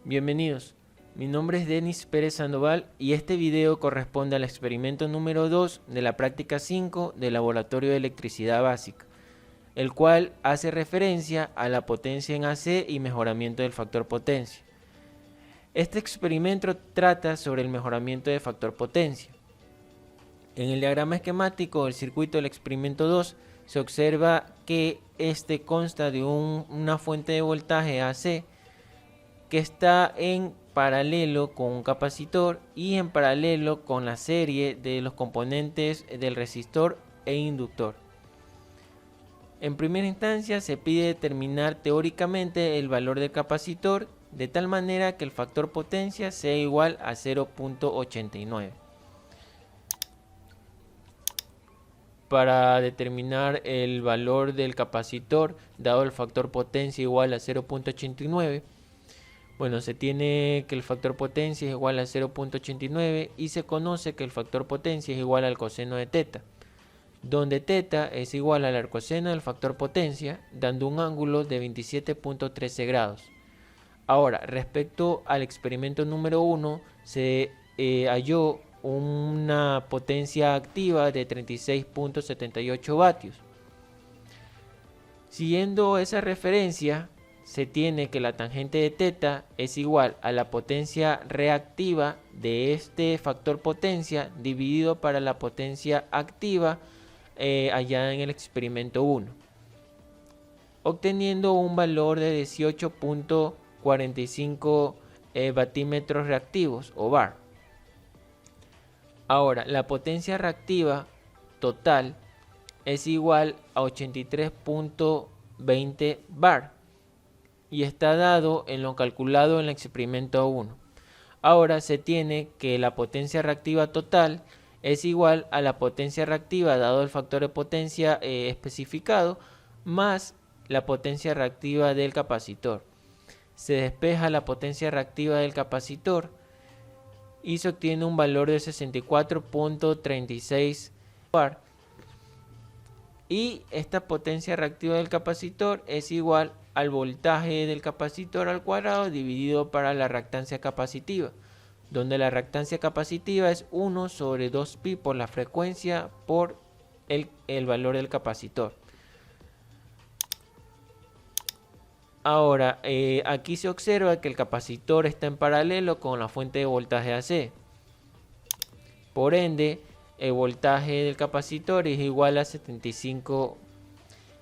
Bienvenidos, mi nombre es Denis Pérez Sandoval y este video corresponde al experimento número 2 de la práctica 5 del Laboratorio de Electricidad Básica, el cual hace referencia a la potencia en AC y mejoramiento del factor potencia. Este experimento trata sobre el mejoramiento de factor potencia. En el diagrama esquemático del circuito del experimento 2 se observa que este consta de una fuente de voltaje AC que está en paralelo con un capacitor y en paralelo con la serie de los componentes del resistor e inductor. En primera instancia se pide determinar teóricamente el valor del capacitor de tal manera que el factor potencia sea igual a 0.89. Para determinar el valor del capacitor dado el factor potencia igual a 0.89, bueno, se tiene que el factor potencia es igual a 0.89 y se conoce que el factor potencia es igual al coseno de teta, donde teta es igual al arcoseno del factor potencia, dando un ángulo de 27.13 grados. Ahora, respecto al experimento número 1, se halló una potencia activa de 36.78 vatios. Siguiendo esa referencia, se tiene que la tangente de teta es igual a la potencia reactiva de este factor potencia dividido para la potencia activa allá en el experimento 1, obteniendo un valor de 18.45 batímetros reactivos o bar. Ahora, la potencia reactiva total es igual a 83.20 bar y está dado en lo calculado en el experimento 1. Ahora se tiene que la potencia reactiva total es igual a la potencia reactiva dado el factor de potencia especificado más la potencia reactiva del capacitor. Se despeja la potencia reactiva del capacitor y se obtiene un valor de 64.36 bar. Y esta potencia reactiva del capacitor es igual al voltaje del capacitor al cuadrado dividido para la reactancia capacitiva, donde la reactancia capacitiva es 1 sobre 2pi por la frecuencia por el valor del capacitor. Ahora, aquí se observa que el capacitor está en paralelo con la fuente de voltaje AC. Por ende, el voltaje del capacitor es igual a 75.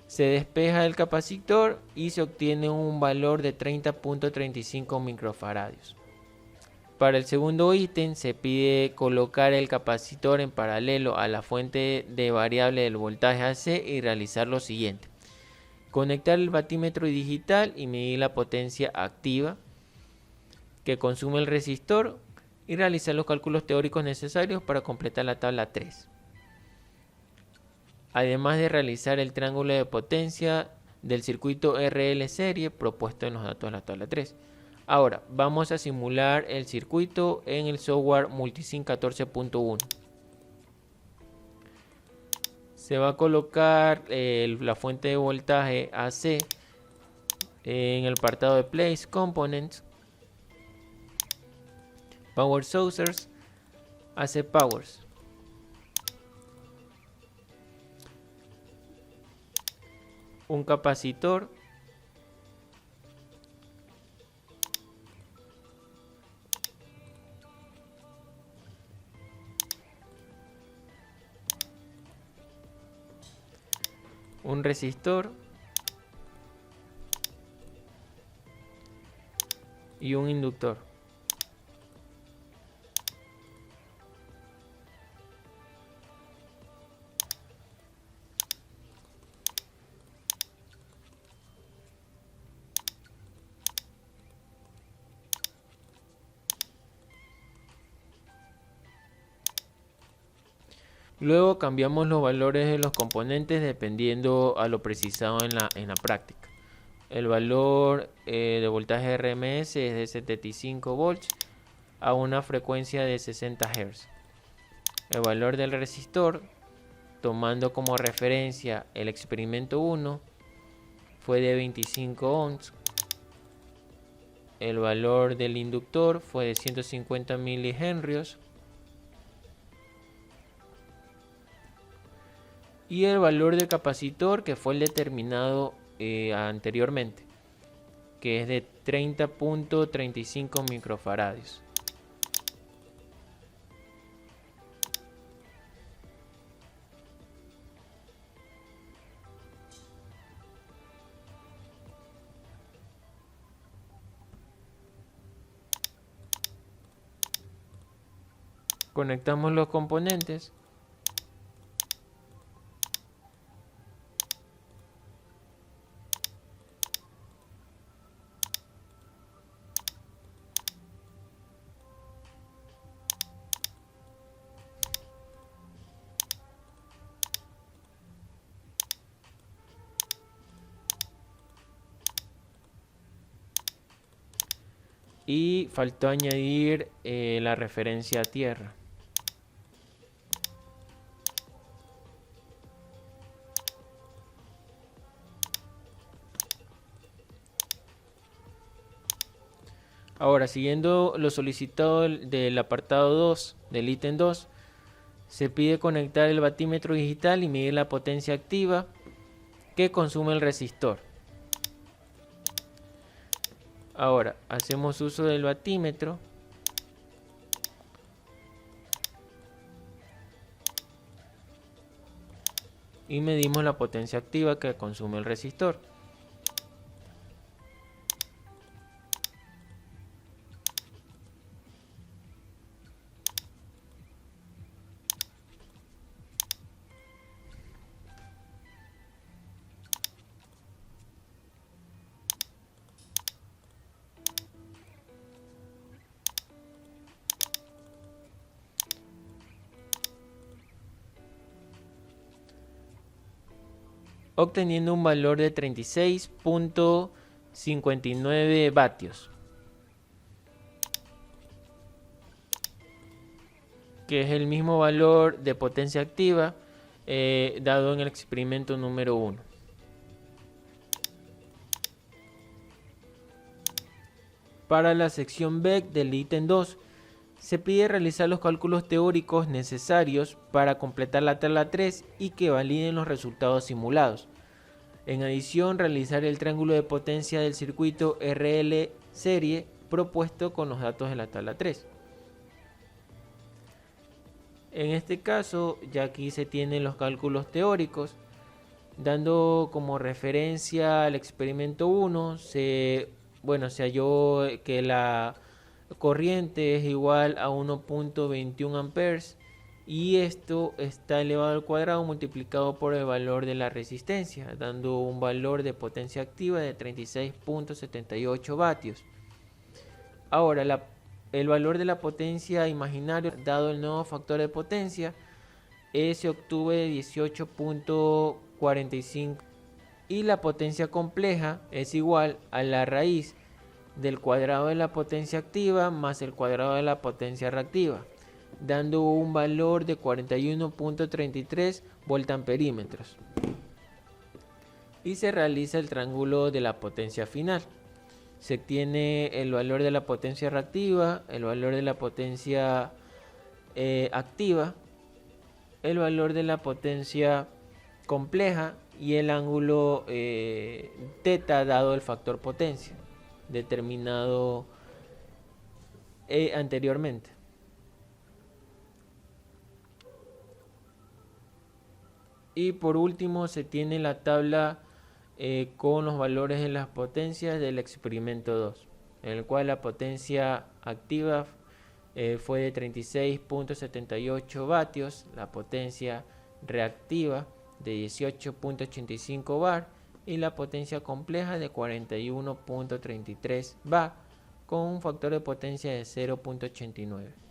Se despeja el capacitor y se obtiene un valor de 30.35 microfaradios. Para el segundo ítem se pide colocar el capacitor en paralelo a la fuente de variable del voltaje AC y realizar lo siguiente: conectar el batímetro digital y medir la potencia activa que consume el resistor y realizar los cálculos teóricos necesarios para completar la tabla 3. Además de realizar el triángulo de potencia del circuito RL serie propuesto en los datos de la tabla 3. Ahora, vamos a simular el circuito en el software Multisync 14.1. Se va a colocar la fuente de voltaje AC en el apartado de Place Components, Power Sources, AC Powers. Un capacitor, un resistor y un inductor. Luego cambiamos los valores de los componentes dependiendo a lo precisado en la práctica. El valor de voltaje RMS es de 75 volts a una frecuencia de 60 Hz. El valor del resistor, tomando como referencia el experimento 1, fue de 25 ohms el valor del inductor fue de 150 milihenrios. Y el valor del capacitor, que fue el determinado anteriormente, que es de 30.35 microfaradios. Conectamos los componentes. Y faltó añadir la referencia a tierra. Ahora, siguiendo lo solicitado del apartado 2 del ítem 2, se pide conectar el batímetro digital y medir la potencia activa que consume el resistor. Ahora, hacemos uso del batímetro y medimos la potencia activa que consume el resistor. Obteniendo un valor de 36.59 vatios, que es el mismo valor de potencia activa dado en el experimento número 1. Para la sección B del ítem 2, se pide realizar los cálculos teóricos necesarios para completar la tabla 3 y que validen los resultados simulados. En adición, realizar el triángulo de potencia del circuito RL serie propuesto con los datos de la tabla 3. En este caso, ya aquí se tienen los cálculos teóricos, dando como referencia al experimento 1, se halló que la corriente es igual a 1.21 amperes y esto está elevado al cuadrado multiplicado por el valor de la resistencia, dando un valor de potencia activa de 36.78 vatios. Ahora, el valor de la potencia imaginaria dado el nuevo factor de potencia se obtuvo de 18.45 y la potencia compleja es igual a la raíz del cuadrado de la potencia activa más el cuadrado de la potencia reactiva, dando un valor de 41.33 voltamperímetros. Y se realiza el triángulo de la potencia final. Se tiene el valor de la potencia reactiva, el valor de la potencia activa, el valor de la potencia compleja y el ángulo teta dado el factor potencia determinado anteriormente. Y por último se tiene la tabla con los valores de las potencias del experimento 2, en el cual la potencia activa fue de 36.78 vatios, la potencia reactiva de 18.85 bar y la potencia compleja de 41.33 bar con un factor de potencia de 0.89.